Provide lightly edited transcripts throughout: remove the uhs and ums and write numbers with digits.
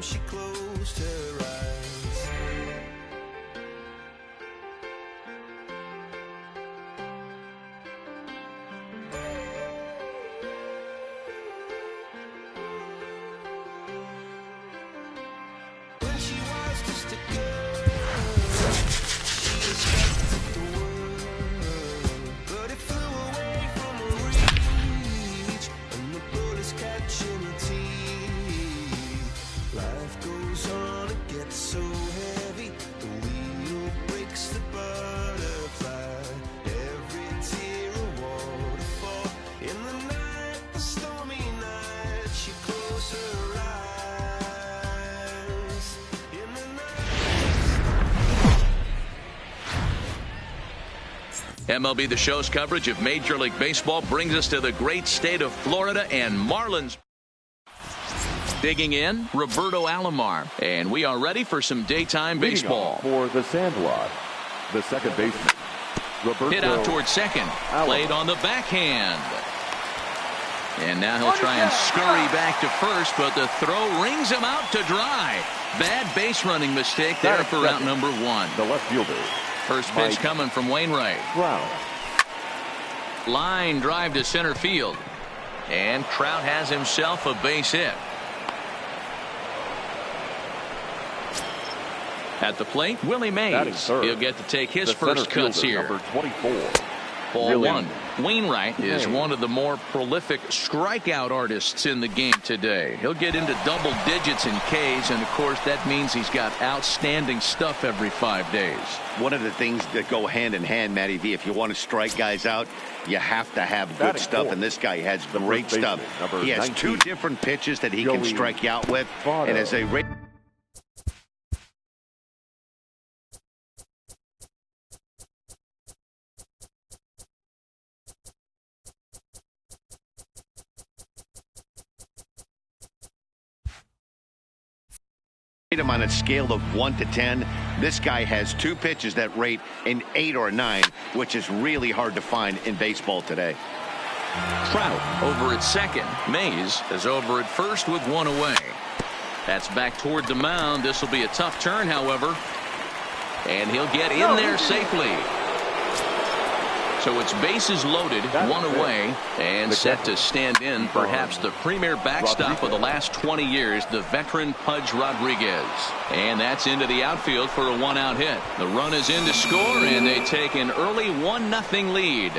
she closed her eyes. When she was just a girl, she expected the world, but it flew away from her reach, and the bullets catching her teeth. Life goes on, it gets so heavy, the wheel breaks the butterfly, every tear a waterfall. In the night, the stormy night, she closed her eyes. In the night. MLB The Show's coverage of Major League Baseball brings us to the great state of Florida and Marlins. Digging in, Roberto Alomar, and we are ready for some daytime baseball. For the Sandlot, the second baseman, Roberto. Hit out towards second, played on the backhand. And now he'll try and scurry back to first, but the throw rings him out to dry. Bad base running mistake there for out number one. The left fielder. First pitch coming from Wainwright. Trout. Line drive to center field. And Trout has himself a base hit. At the plate, Willie Mays. He'll get to take his first cuts here. Number 24. Ball one. Wainwright is one of the more prolific strikeout artists in the game today. He'll get into double digits in Ks, and of course that means he's got outstanding stuff every 5 days. One of the things that go hand in hand, Matty V, if you want to strike guys out, you have to have good stuff, and this guy has great stuff. He has 2 different pitches that he can strike you out with, and as a him on a scale of 1 to 10, this guy has 2 pitches that rate an 8 or a 9, which is really hard to find in baseball today. Trout over at second. Mays is over at first with 1 away. That's back toward the mound. This will be a tough turn, however, and he'll get in there safely. So it's bases loaded, 1 away, and set to stand in perhaps the premier backstop of the last 20 years, the veteran Pudge Rodriguez. And that's into the outfield for a 1-out hit. The run is in to score, and they take an early 1-0 lead.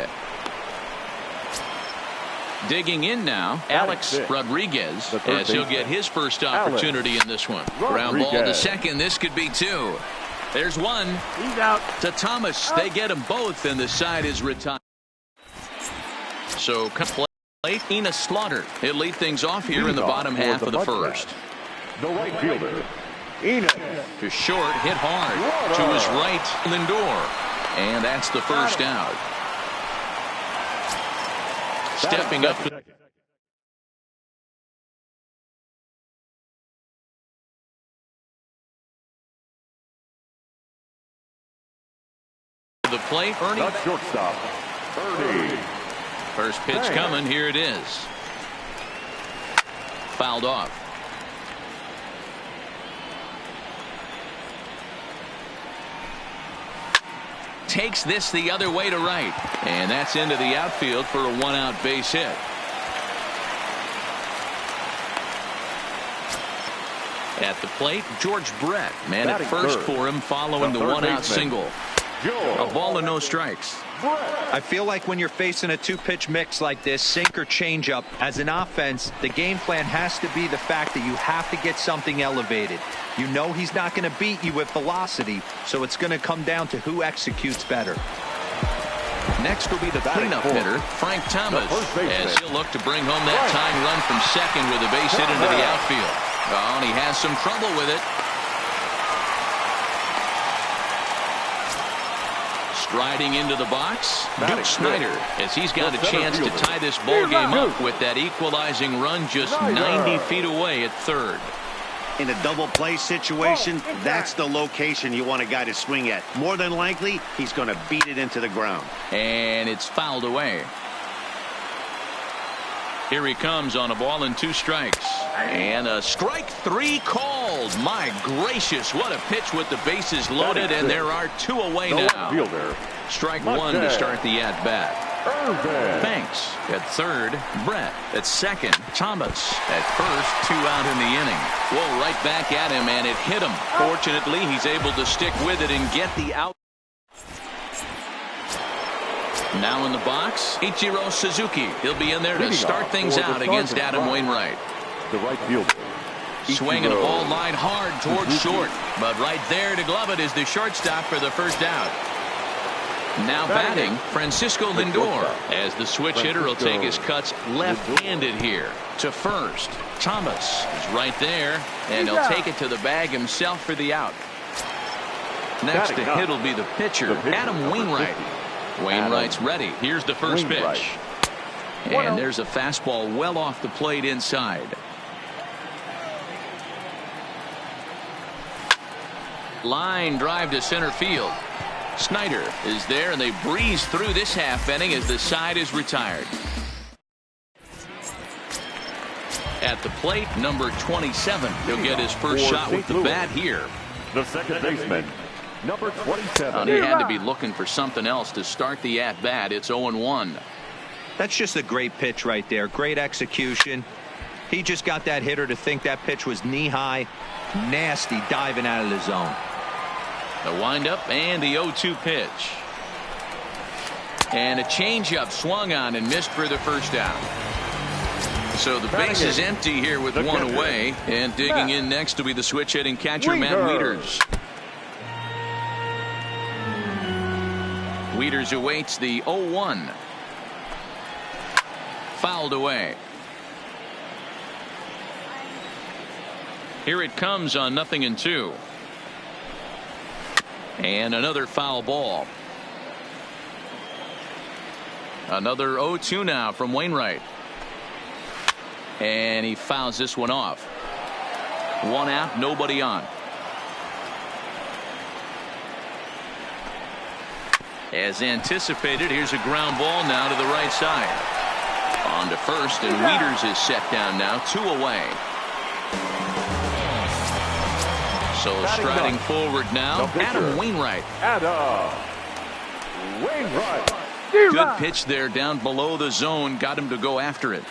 Digging in now, Alex Rodriguez, as he'll get his first opportunity in this one. Ground ball to second. This could be 2. There's 1. He's out. To Thomas. They get them both, and the side is retired. So play Ina Slaughter. He'll lead things off here in the bottom half of the first. The right fielder, Ina. To short, hit hard. To his right, Lindor. And that's the first out. Stepping up. The plate, Ernie. The shortstop, Ernie. First pitch coming. Here it is. Fouled off. Takes this the other way to right. And that's into the outfield for a 1-out base hit. At the plate, George Brett. Man at first for him following the 1-out single. A ball and no strikes. I feel like when you're facing a 2-pitch mix like this, sink or changeup, as an offense, the game plan has to be the fact that you have to get something elevated. You know he's not going to beat you with velocity, so it's going to come down to who executes better. Next will be the cleanup hitter, Frank Thomas, as he'll look to bring home that tying run from second with a base hit into the outfield. Oh, and he has some trouble with it. Striding into the box, Duke Snider, as he's got a chance to tie this ball game up with that equalizing run just 90 feet away at third. In a double play situation, that's the location you want a guy to swing at. More than likely, he's going to beat it into the ground. And it's fouled away. Here he comes on a ball and 2 strikes. And a strike 3 called. My gracious, what a pitch with the bases loaded, and there are 2 away now. Strike 1 to start the at-bat. Banks at third, Brett at second, Thomas at first, 2 out in the inning. Well, right back at him, and it hit him. Fortunately, he's able to stick with it and get the out. Now in the box, Ichiro Suzuki. He'll be in there to start things out against Adam Wainwright. The right fielder. Swinging a ball line hard towards short, but right there to glove it is the shortstop for the first out. Now batting, Francisco Lindor, as the switch hitter will take his cuts left-handed here. To first, Thomas is right there, and he'll take it to the bag himself for the out. Next to hit will be the pitcher, Adam Wainwright. Wainwright's ready. Here's the first pitch. And there's a fastball well off the plate inside. Line drive to center field. Snyder is there, and they breeze through this half inning as the side is retired. At the plate, number 27. He'll get his first shot with the bat here. The second baseman, number 27. He had to be looking for something else to start the at-bat. It's 0-1. That's just a great pitch right there. Great execution. He just got that hitter to think that pitch was knee-high. Nasty diving out of the zone. The windup and the 0-2 pitch. And a changeup swung on and missed for the first out. So the base is empty here with 1 away. And digging in next will be the switch hitting catcher, Matt Wieters. Wieters awaits the 0-1. Fouled away. Here it comes on 0-2. And another foul ball. Another 0-2 now from Wainwright. And he fouls this one off. 1 out, nobody on. As anticipated, here's a ground ball now to the right side. On to first, and Wieters is set down now, 2 away. So striding forward now, Adam Wainwright. Good pitch there down below the zone. Got him to go after it.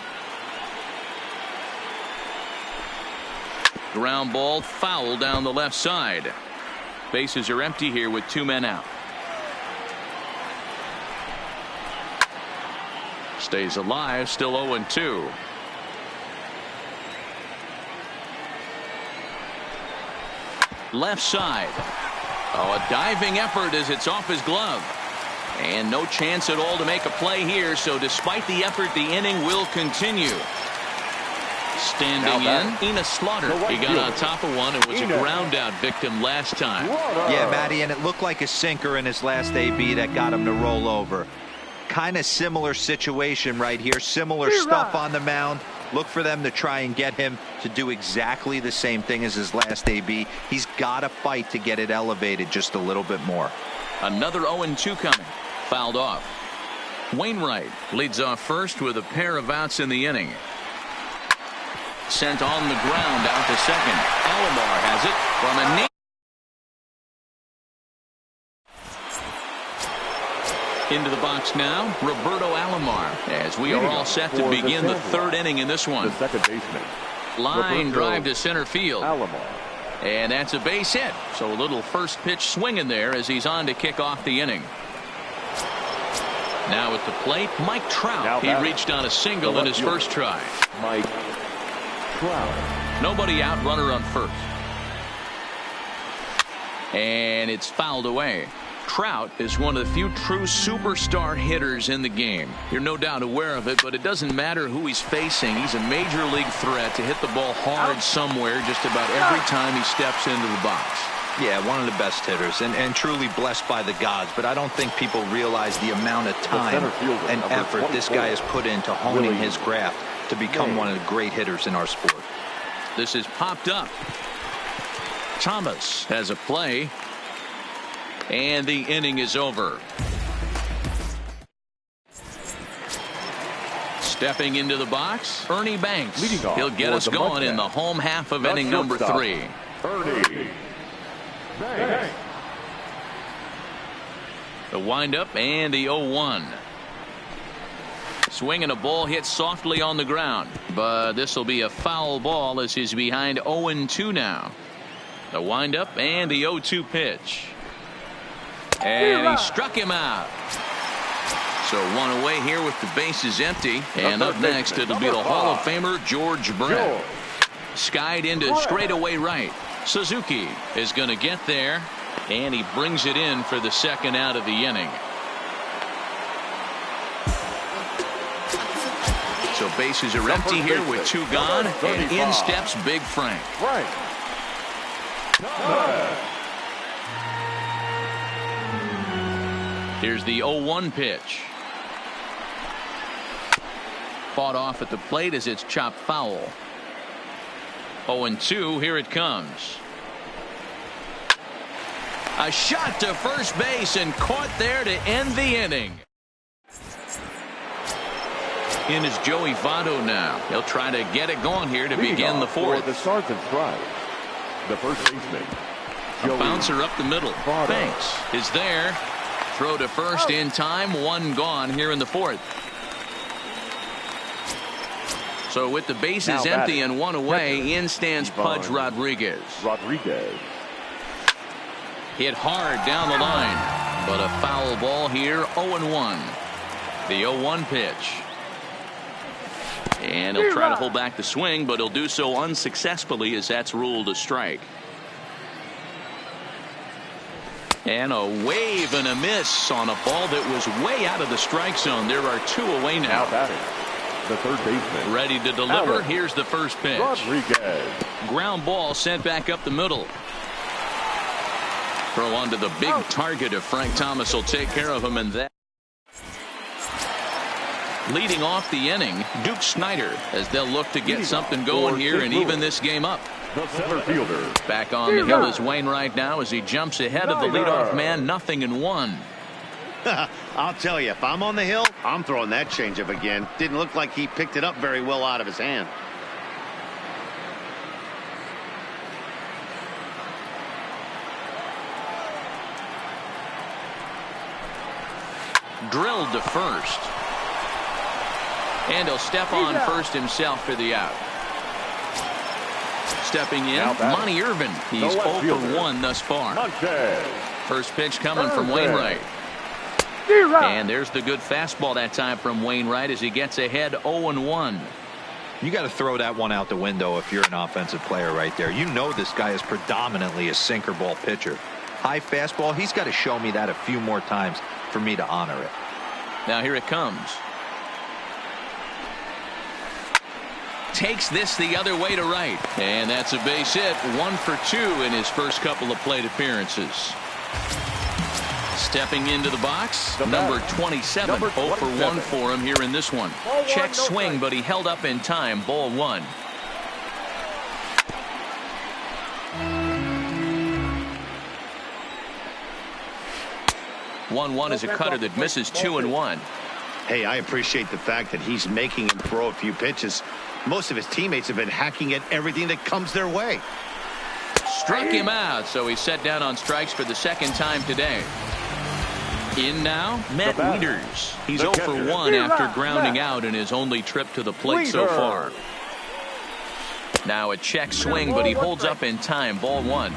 Ground ball foul down the left side. Bases are empty here with 2 men out. Stays alive, still 0-2. Left side. Oh, a diving effort as it's off his glove. And no chance at all to make a play here, so despite the effort, the inning will continue. Standing in, Enos Slaughter. He got on top of one and was a ground out victim last time. Yeah, Matty, and it looked like a sinker in his last AB that got him to roll over. Kind of similar situation right here. Similar stuff on the mound. Look for them to try and get him to do exactly the same thing as his last AB. He's got to fight to get it elevated just a little bit more. Another 0-2 coming. Fouled off. Wainwright leads off first with a pair of outs in the inning. Sent on the ground out to second. Alomar has it from a knee. Into the box now, Roberto Alomar, as we are all set to begin the 3rd inning in this one. The second baseman. Line drive to center field. And that's a base hit. So a little first pitch swinging there as he's on to kick off the inning. Now at the plate, Mike Trout. He reached on a single in his first try. Mike Trout. Nobody out, runner on first. And it's fouled away. Trout is one of the few true superstar hitters in the game. You're no doubt aware of it, but it doesn't matter who he's facing. He's a major league threat to hit the ball hard somewhere just about every time he steps into the box. Yeah, one of the best hitters and truly blessed by the gods, but I don't think people realize the amount of time and effort this guy has put into honing his craft to become one of the great hitters in our sport. This is popped up. Thomas has a play. And the inning is over. Stepping into the box, Ernie Banks. He'll get us going in the home half of inning number 3. Ernie Banks. The windup and the 0-1. Swing and a ball hit softly on the ground, but this will be a foul ball as he's behind 0-2 now. The windup and the 0-2 pitch. And he struck him out. So one away here with the bases empty. And up next it'll be the Hall of Famer George Brett. Skied into straightaway right. Suzuki is going to get there, and he brings it in for the second out of the inning. So bases are empty here with 2 gone, and in steps Big Frank. Here's the 0-1 pitch. Fought off at the plate as it's chopped foul. 0-2, here it comes. A shot to first base and caught there to end the inning. In is Joey Votto now. He'll try to get it going here to begin the 4th. For the Sergeant strike, the first baseman. A bouncer up the middle. Banks is there. Throw to first in time. 1 gone here in the 4th. So with the bases empty and 1 away, in stands Pudge Rodriguez. Hit hard down the line, but a foul ball here. 0-1. The 0-1 pitch. And he'll try to hold back the swing, but he'll do so unsuccessfully as that's ruled a strike. And a wave and a miss on a ball that was way out of the strike zone. There are 2 away now. The third baseman. Ready to deliver. Here's the first pitch. Rodriguez. Ground ball sent back up the middle. Throw onto the big target if Frank Thomas will take care of him, and that. Leading off the inning, Duke Snider, as they'll look to get something going here and even this game up. The center fielder. Back on the hill is Wainwright now as he jumps ahead of the leadoff man. 0-1. I'll tell you, if I'm on the hill, I'm throwing that changeup again. Didn't look like he picked it up very well out of his hand. Drilled to first. And he'll step on first himself for the out. Stepping in, Monty Irvin. He's 0 for 1 thus far. First pitch coming from Wainwright. And there's the good fastball that time from Wainwright as he gets ahead 0-1. You got to throw that one out the window if you're an offensive player right there. You know this guy is predominantly a sinker ball pitcher. High fastball, he's got to show me that a few more times for me to honor it. Now here it comes. Takes this the other way to right. And that's a base hit. 1 for 2 in his first couple of plate appearances. Stepping into the box, number 27. 0 for 1 for him here in this one. Check swing, but he held up in time. Ball 1. One is a cutter that misses 2-1. Hey, I appreciate the fact that he's making him throw a few pitches. Most of his teammates have been hacking at everything that comes their way. Struck him out, so he's set down on strikes for the second time today. In now, Matt Wieters. He's 0 for 1 after grounding out in his only trip to the plate so far. Now a check swing, but he holds up in time. Ball 1.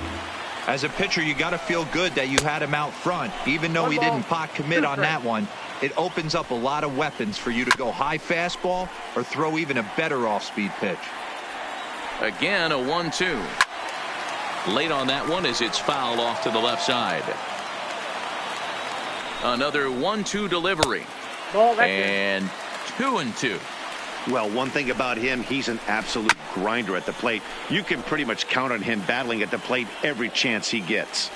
As a pitcher, you got to feel good that you had him out front. Even though he didn't pot commit on that one, it opens up a lot of weapons for you to go high fastball or throw even a better off-speed pitch. Again, a 1-2. Late on that one as it's fouled off to the left side. Another 1-2 delivery. And 2-2. Well, one thing about him, he's an absolute grinder at the plate. You can pretty much count on him battling at the plate every chance he gets.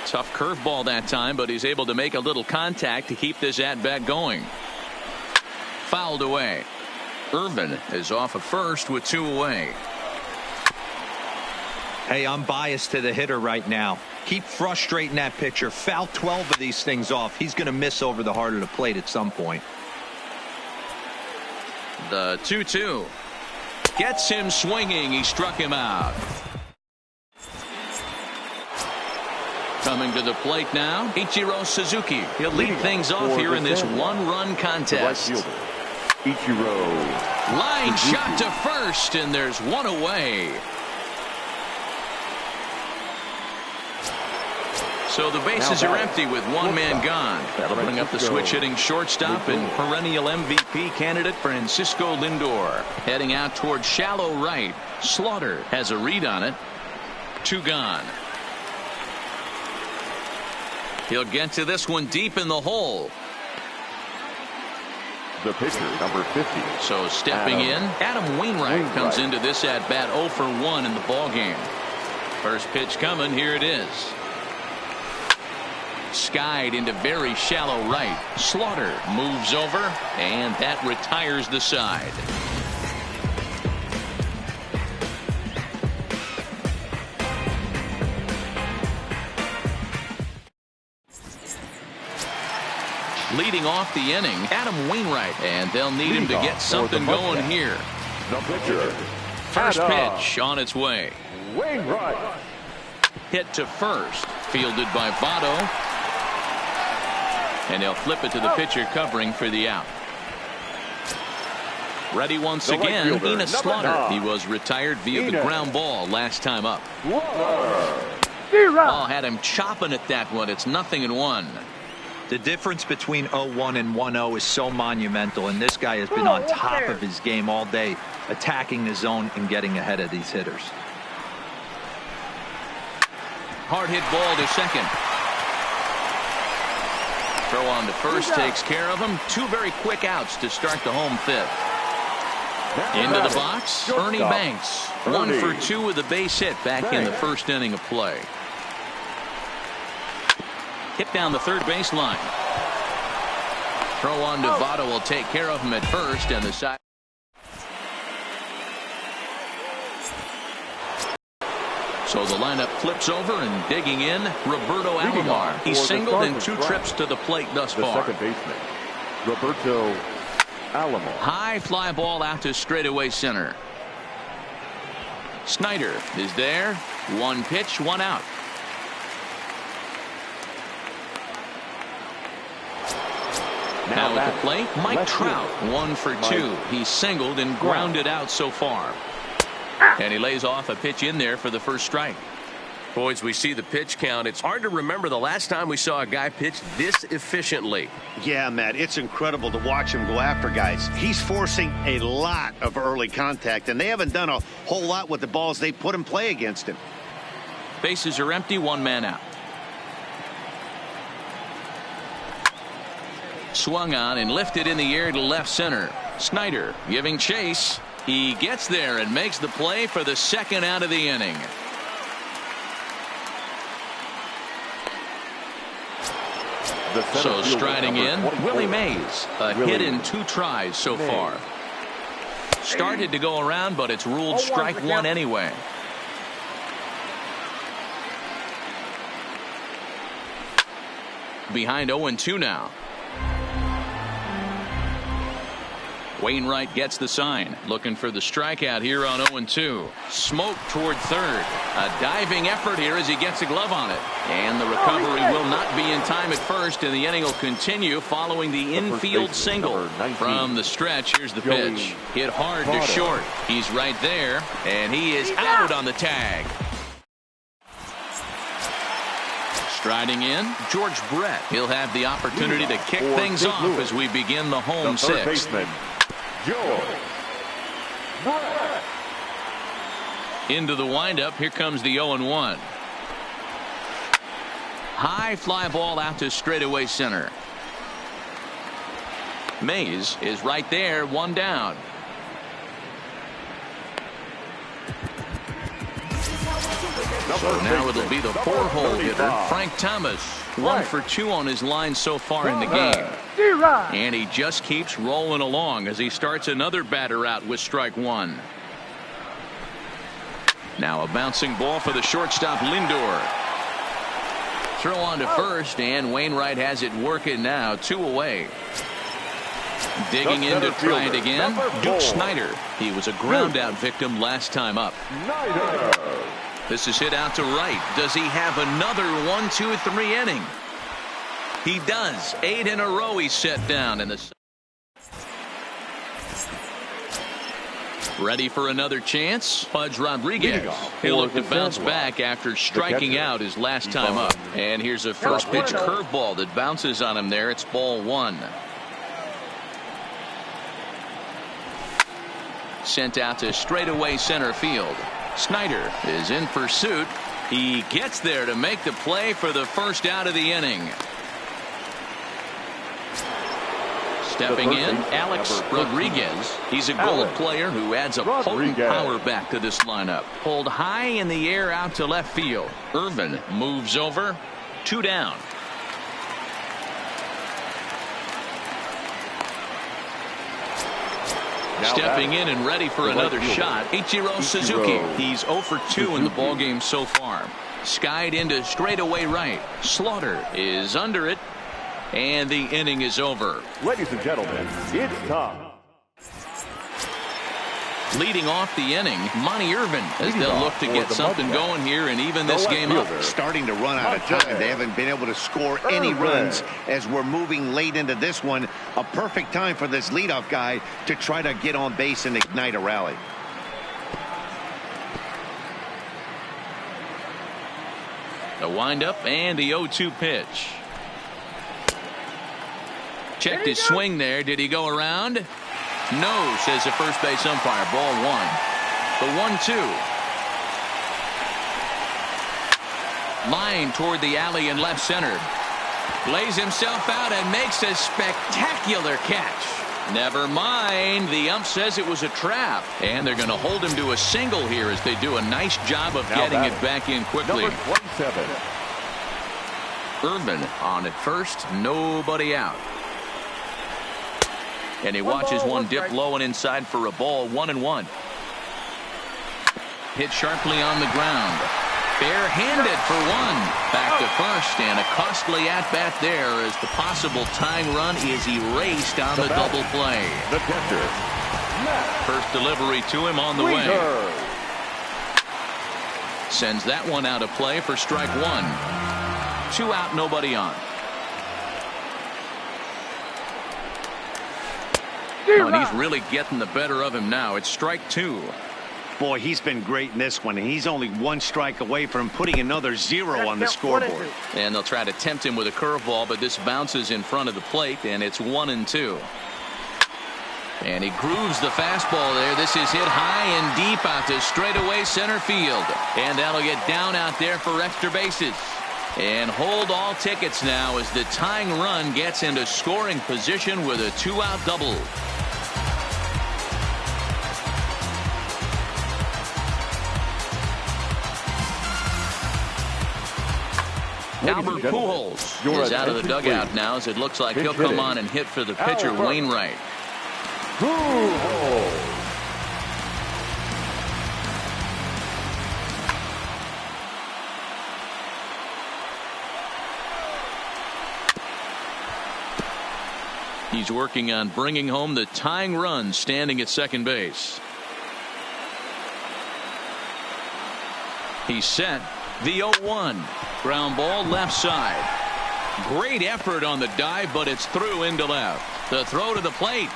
Tough curveball that time, but he's able to make a little contact to keep this at-bat going. Fouled away. Irvin is off at first with 2 away. Hey, I'm biased to the hitter right now. Keep frustrating that pitcher. Foul 12 of these things off. He's going to miss over the heart of the plate at some point. The 2-2. Gets him swinging. He struck him out. Coming to the plate now, Ichiro Suzuki. He'll lead things off here in this one-run contest. Ichiro. Line shot to first, and there's one away. So the bases are empty with one man gone. That'll bring up the switch-hitting shortstop and perennial MVP candidate Francisco Lindor. Heading out towards shallow right. Slaughter has a read on it. 2 gone. He'll get to this one deep in the hole. The pitcher, number 50. So stepping in, Adam Wainwright comes into this at bat 0 for 1 in the ball game. First pitch coming. Here it is. Skied into very shallow right. Slaughter moves over, and that retires the side. Leading off the inning, Adam Wainwright, and they'll need him to get something going here. The pitcher. First pitch on its way. Wainwright. Hit to first, fielded by Votto. And they'll flip it to the pitcher covering for the out. Ready once again, Enos Slaughter. He was retired via the ground ball last time up. Ball had him chopping at that one. It's 0-1. The difference between 0-1 and 1-0 is so monumental, and this guy has been on top of his game all day, attacking the zone and getting ahead of these hitters. Hard hit ball to second. Throw on to first takes care of him. 2 very quick outs to start the home 5th. Into the box, Ernie Banks. 1 for 2 with a base hit back in the first inning of play. Hit down the third baseline. Throw on to Votto will take care of him at first, and the side. So the lineup flips over, and digging in, Roberto Alomar. He's singled in 2 trips to the plate thus far. The second baseman, Roberto Alomar. High fly ball out to straightaway center. Snyder is there. 1 pitch, 1 out. Now at the plate, Mike Trout. 1 for 2. He's singled and grounded out so far. And he lays off a pitch in there for the first strike. Boys, we see the pitch count. It's hard to remember the last time we saw a guy pitch this efficiently. Yeah, Matt, it's incredible to watch him go after guys. He's forcing a lot of early contact, and they haven't done a whole lot with the balls they put in play against him. Bases are empty, 1 man out. Swung on and lifted in the air to left center. Snyder giving chase. He gets there and makes the play for the 2nd out of the inning. So striding in, Willie Mays. A hit in 2 tries so far. Started to go around, but it's ruled strike 1 anyway. Behind 0-2 now. Wainwright gets the sign, looking for the strikeout here on 0-2. Smoke toward third. A diving effort here as he gets a glove on it. And the recovery will not be in time at first, and the inning will continue following the infield single. From the stretch, here's the pitch. Hit hard to short. He's right there, and he is out on the tag. Striding in, George Brett. He'll have the opportunity to kick things off as we begin the home 6th. Into the windup. Here comes the 0-1. High fly ball out to straightaway center. Mays is right there, 1 down. So now it'll be the 4-hole hitter, Frank Thomas. 1 for 2 on his line so far in the game. And he just keeps rolling along as he starts another batter out with strike 1. Now a bouncing ball for the shortstop, Lindor. Throw on to first, and Wainwright has it working now. 2 away. Digging in to try it again. Duke Snider. He was a ground out victim last time up. This is hit out to right. Does he have another 1, 2, 3 inning? He does. 8 in a row he's set down in the. Ready for another chance? Pudge Rodriguez. He'll look to bounce back after striking out his last time up. And here's a first pitch curveball that bounces on him there. It's ball 1. Sent out to straightaway center field. Snyder is in pursuit. He gets there to make the play for the first out of the inning. Stepping in, Alex Rodriguez. He's a gold player who adds a potent power back to this lineup. Pulled high in the air out to left field. Irvin moves over. 2 down. Stepping in and ready for another shot, Ichiro Suzuki. He's 0 for 2 in the ballgame so far. Skied into straightaway right. Slaughter is under it. And the inning is over. Ladies and gentlemen, it's time. Leading off the inning, Monty Irvin, as they'll look to get something going here and even this game up. Starting to run out of time. They haven't been able to score any runs as we're moving late into this one. A perfect time for this leadoff guy to try to get on base and ignite a rally. The windup and the 0-2 pitch. Checked his swing there. Did he go around? No, says the first base umpire. Ball 1. The 1-2. Line toward the alley in left center. Lays himself out and makes a spectacular catch. Never mind. The ump says it was a trap. And they're going to hold him to a single here as they do a nice job of getting it back in quickly. Number 27. Irvin on at first. Nobody out. And he watches one dip low and inside for a ball. 1-1. Hit sharply on the ground. Barehanded for 1. Back to first, and a costly at-bat there as the possible tying run is erased on the double play. The catcher. First delivery to him on the way. Sends that one out of play for strike 1. 2 out, nobody on. Oh, and he's really getting the better of him now. It's strike 2. Boy, he's been great in this one. And he's only 1 strike away from putting another 0 on the scoreboard. And they'll try to tempt him with a curveball, but this bounces in front of the plate, and it's 1-2. And he grooves the fastball there. This is hit high and deep out to straightaway center field. And that'll get down out there for extra bases. And hold all tickets now as the tying run gets into scoring position with a 2-out double. Albert Pujols is out of the dugout now as it looks like he'll come on and hit for the pitcher, Wainwright. He's working on bringing home the tying run, standing at second base. He's set. The 0-1. Ground ball left side. Great effort on the dive, but it's through into left. The throw to the plate.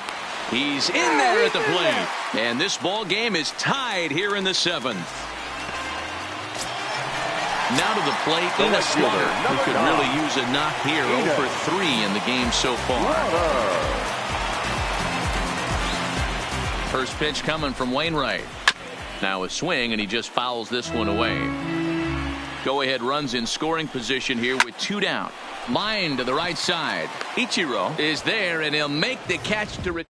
He's in there at the plate. And this ball game is tied here in the 7th. Now to the plate, Ina Slaughter, who could really use a knock here. 0 for 3 in the game so far. First pitch coming from Wainwright. Now a swing, and he just fouls this one away. Go-ahead runs in scoring position here with 2 down. Line to the right side. Ichiro is there, and he'll make the catch to return.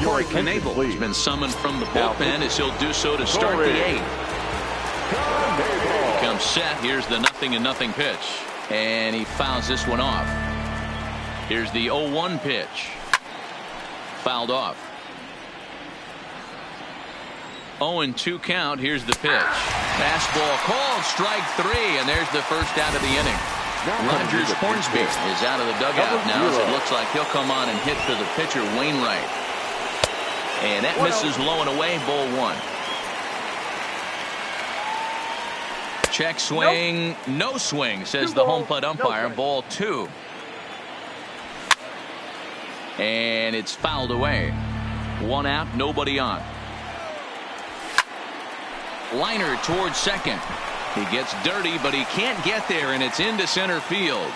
Corey Knebel has been summoned from the bullpen as he'll do so to start the 8th. Comes set. Here's the 0-0 pitch. And he fouls this one off. Here's the 0-1 pitch. fouled off. 0-2 count. Here's the pitch. Fastball called, strike 3, and there's the first out of the inning. Rogers Hornsby is out of the dugout now, as it looks like he'll come on and hit for the pitcher Wainwright. And that misses low and away, ball 1. Check swing, no swing, says the home plate umpire. Ball 2. And it's fouled away. 1 out, nobody on. Liner towards second. He gets dirty, but he can't get there, and it's into center field.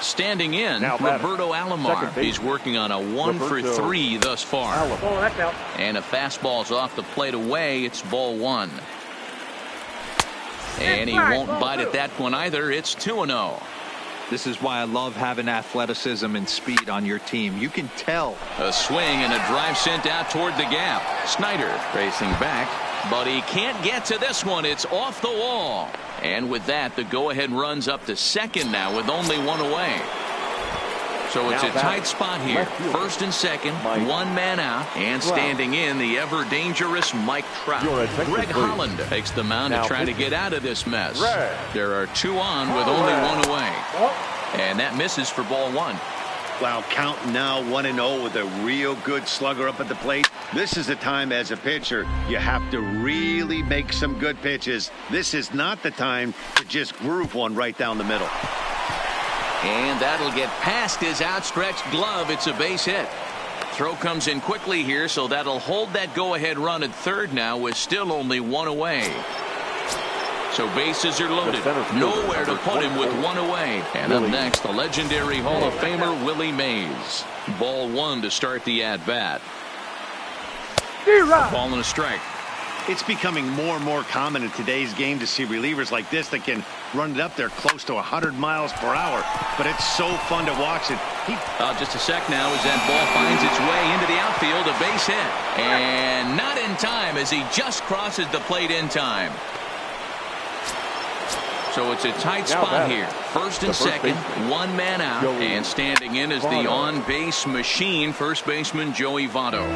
Standing in, Roberto Alomar. He's working on a 1 for 3 thus far. And a fastball's off the plate away. It's ball 1. And he won't bite at that one either. It's 2-0. This is why I love having athleticism and speed on your team. You can tell. A swing and a drive sent out toward the gap. Snyder racing back, but he can't get to this one. It's off the wall. And with that, the go-ahead runs up to second now with only 1 away. So it's a tight spot here. First and second, 1 man out, and standing in, the ever-dangerous Mike Trout. Greg Holland takes the mound to try to get out of this mess. There are 2 on with only 1 away. And that misses for ball 1. Wow, count now 1-0 with a real good slugger up at the plate. This is the time as a pitcher you have to really make some good pitches. This is not the time to just groove one right down the middle. And that'll get past his outstretched glove. It's a base hit. Throw comes in quickly here, so that'll hold that go-ahead run at third now with still only 1 away. So bases are loaded. Nowhere to put him with 1 away. And up next, the legendary Hall of Famer Willie Mays. Ball 1 to start the at-bat. Ball and a strike. It's becoming more and more common in today's game to see relievers like this that can run it up there close to 100 miles per hour. But it's so fun to watch it. Just a sec now as that ball finds its way into the outfield. A base hit. And not in time as he just crosses the plate in time. So it's a tight spot here. First and second, 1 man out. And standing in is the on-base machine, first baseman Joey Votto.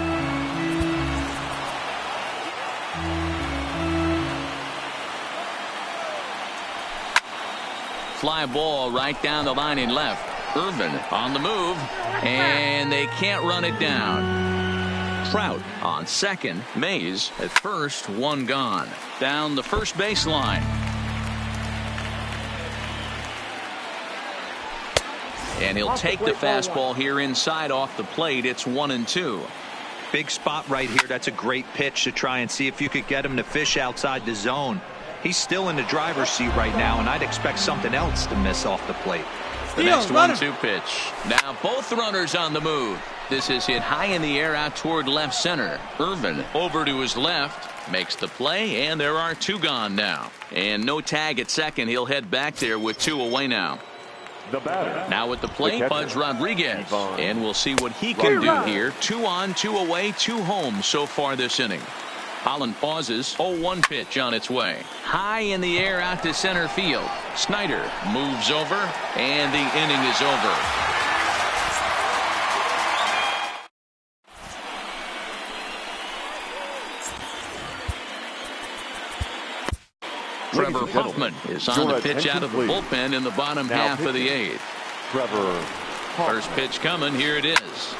Fly ball right down the line in left. Irvin on the move, and they can't run it down. Trout on second. Mays at first. 1 gone. Down the first baseline. And he'll take the fastball here inside off the plate. It's 1-2. Big spot right here. That's a great pitch to try and see if you could get him to fish outside the zone. He's still in the driver's seat right now, and I'd expect something else to miss off the plate. The next 1-2 pitch. Now both runners on the move. This is hit high in the air out toward left center. Irvin over to his left. Makes the play, and there are 2 gone now. And no tag at second. He'll head back there with 2 away now. Now at the plate, Pudge Rodriguez. And we'll see what he can do here. 2 on, 2 away, 2 home so far this inning. Holland pauses. 0-1 pitch on its way. High in the air out to center field. Snyder moves over, and the inning is over. Trevor Hoffman is on the pitch out of the bullpen in the bottom half of the 8th. First pitch coming. Here it is.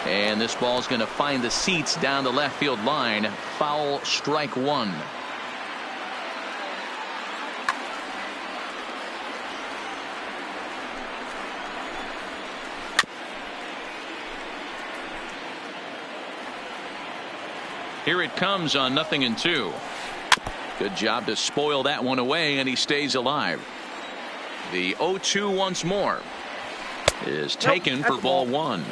And this ball's going to find the seats down the left field line. Foul, strike 1. Here it comes on 0-2. Good job to spoil that one away, and he stays alive. The 0-2 once more is taken for ball 1.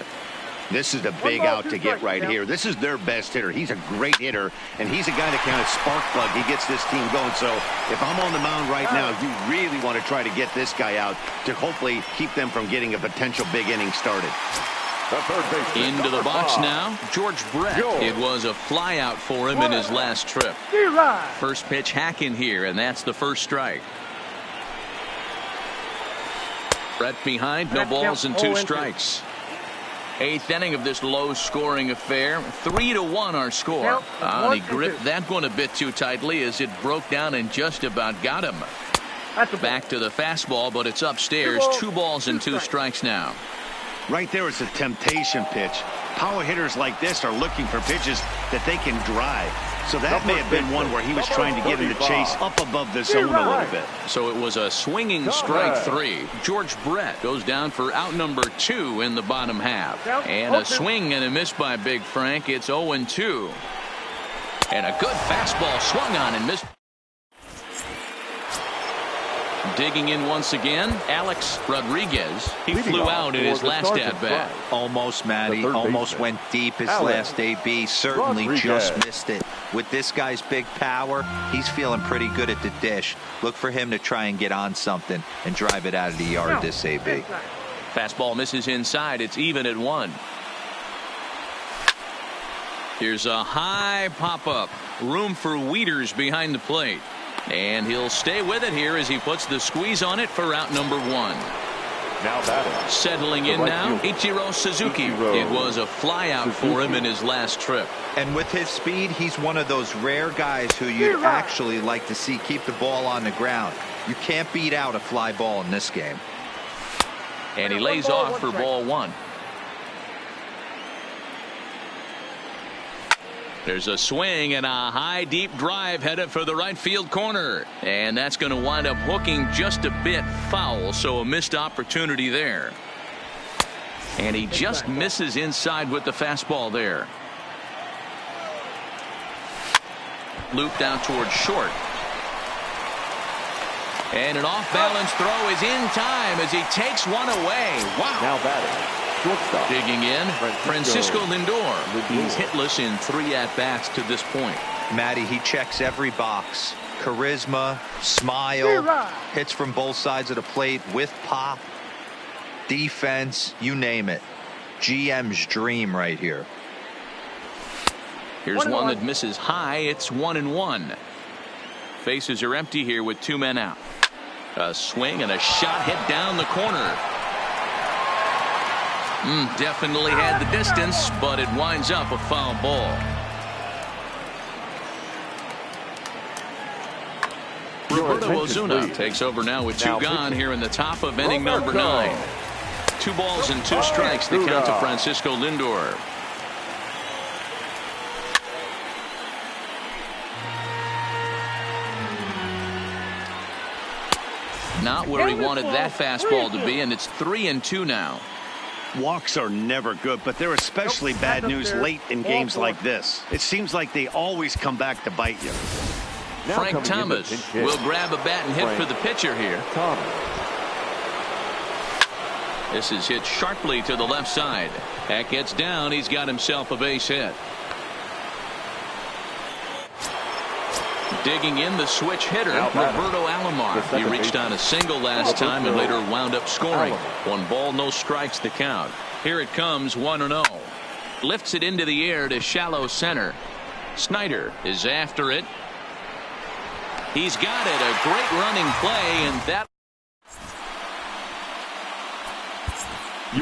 This is a big out to get right here. This is their best hitter. He's a great hitter, and he's a guy that kind of spark plug. He gets this team going. So if I'm on the mound right now, you really want to try to get this guy out to hopefully keep them from getting a potential big inning started. Into the box now, George Brett. It was a fly out for him in his last trip. First pitch hack in here, and that's the first strike. Brett behind, no balls and 2 strikes. 8th inning of this low-scoring affair. 3-1 our score. He gripped that one a bit too tightly as it broke down and just about got him. Back to the fastball, but it's upstairs. 2 balls and 2 strikes now. Right there is a temptation pitch. Power hitters like this are looking for pitches that they can drive. So that may have been one where he was trying to get in the chase up above the zone a little bit. So it was a swinging strike 3. George Brett goes down for out number 2 in the bottom half. And a swing and a miss by Big Frank. It's 0-2. And a good fastball swung on and missed. Digging in once again, Alex Rodriguez. He flew out in his last at-bat. Almost, Matty. Almost went deep his last AB. Certainly just missed it. With this guy's big power, he's feeling pretty good at the dish. Look for him to try and get on something and drive it out of the yard this AB. Fastball misses inside. It's even at 1. Here's a high pop-up. Room for Wieters behind the plate. And he'll stay with it here as he puts the squeeze on it for out number 1. Now batting. Settling in now, Ichiro Suzuki. It was a flyout for him in his last trip. And with his speed, he's one of those rare guys who you'd actually like to see keep the ball on the ground. You can't beat out a fly ball in this game. And he lays off for ball 1. There's a swing and a high deep drive headed for the right field corner. And that's going to wind up hooking just a bit foul, so a missed opportunity there. And he just misses inside with the fastball there. Looped out towards short. And an off-balance throw is in time as he takes one away. Wow. Now batting. Shortstop. Digging in, Francisco Lindor. He's hitless in 3 at-bats to this point. Matty, he checks every box. Charisma, smile, hits from both sides of the plate with pop, defense, you name it. GM's dream right here. Here's one that misses high. It's 1-1. Faces are empty here with 2 men out. A swing and a shot hit down the corner. Definitely had the distance, but it winds up a foul ball. Roberto Ozuna takes over now with 2 gone here in the top of inning number 9. 2 balls and 2 strikes to count to Francisco Lindor. Not where he wanted that fastball to be, and it's 3-2 now. Walks are never good, but they're especially bad news late in games like this. It seems like they always come back to bite you. Frank Thomas will grab a bat and hit for the pitcher here. This is hit sharply to the left side. That gets down. He's got himself a base hit. Digging in, the switch hitter, Roberto Alomar. He reached on a single last time and later wound up scoring. 1 ball, no strikes to count. Here it comes, 1-0. Lifts it into the air to shallow center. Snyder is after it. He's got it. A great running play, and that.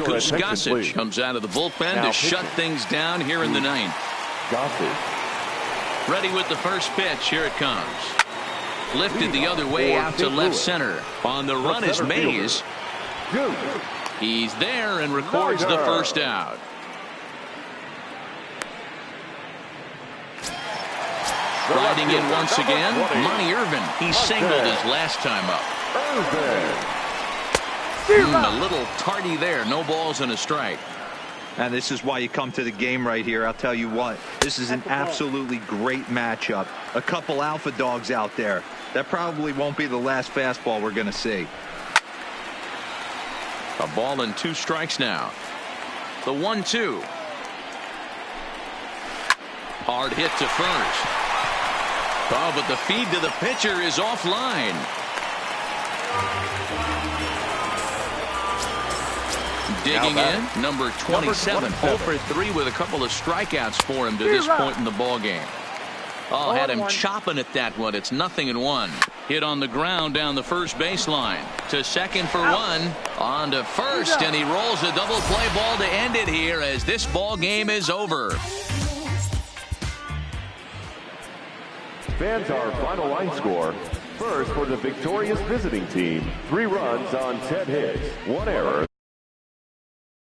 Goose Gossage comes out of the bullpen to shut things down here in the 9th. Gossage. Ready with the first pitch. Here it comes. Lifted the other way out to left center. On the run is Mays. He's there and records the first out. Riding in once again, Monty Irvin. He singled his last time up. A little tardy there. No balls and a strike. And this is why you come to the game right here. I'll tell you what, this is an absolutely great matchup. A couple alpha dogs out there. That probably won't be the last fastball we're going to see. A ball and 2 strikes now. The 1-2. Hard hit to first. Oh, but the feed to the pitcher is offline. Digging in, number 27, 0 for 3 with a couple of strikeouts for him to this point in the ball game. Oh, had him chopping at that one. It's 0-1. hit on the ground down the first baseline. To second for one. On to first, and he rolls a double play ball to end it here as this ball game is over. Fans, our final line score. First for the victorious visiting team, 3 runs on 10 hits, 1 error.